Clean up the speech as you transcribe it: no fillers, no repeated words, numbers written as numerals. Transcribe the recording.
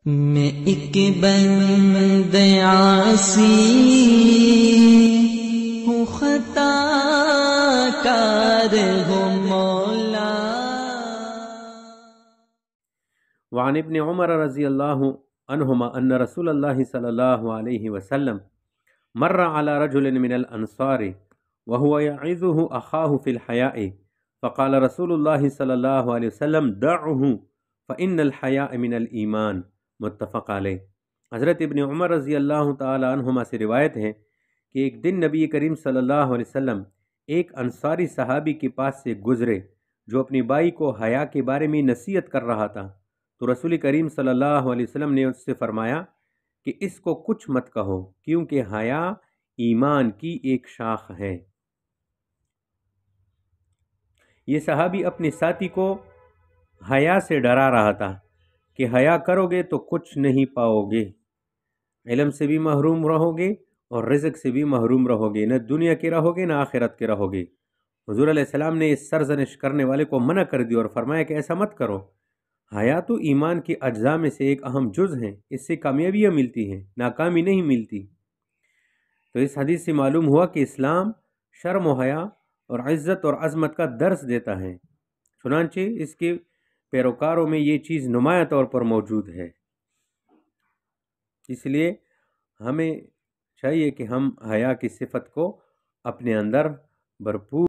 میں ایک بند عاصی ہوں، خطا کار ہوں مولا۔ وعن ابن عمر رضی اللہ عنہما ان رسول اللہ صلی اللہ علیہ وسلم مر على رجل من الانصار وهو يعظه اخاه في الحياء فقال رسول الله صلی اللہ علیہ وسلم دعه فإن الحیاء من الایمان، متفق علیہ۔ حضرت ابن عمر رضی اللہ تعالی عنہما سے روایت ہے کہ ایک دن نبی کریم صلی اللہ علیہ وسلم ایک انصاری صحابی کے پاس سے گزرے جو اپنی بائی کو حیا کے بارے میں نصیحت کر رہا تھا، تو رسول کریم صلی اللہ علیہ وسلم نے اس سے فرمایا کہ اس کو کچھ مت کہو کیونکہ حیا ایمان کی ایک شاخ ہے۔ یہ صحابی اپنے ساتھی کو حیا سے ڈرا رہا تھا کہ حیا کرو گے تو کچھ نہیں پاؤ گے، علم سے بھی محروم رہو گے اور رزق سے بھی محروم رہو گے، نہ دنیا کے رہو گے نہ آخرت کے رہو گے۔ حضور علیہ السلام نے اس سرزنش کرنے والے کو منع کر دی اور فرمایا کہ ایسا مت کرو، حیا تو ایمان کے اجزاء میں سے ایک اہم جز ہیں، اس سے کامیابیاں ملتی ہیں، ناکامی نہیں ملتی۔ تو اس حدیث سے معلوم ہوا کہ اسلام شرم و حیا اور عزت اور عظمت کا درس دیتا ہے، چنانچہ اس کے پیروکاروں میں یہ چیز نمایاں طور پر موجود ہے۔ اس لیے ہمیں چاہیے کہ ہم حیا کی صفت کو اپنے اندر بھرپور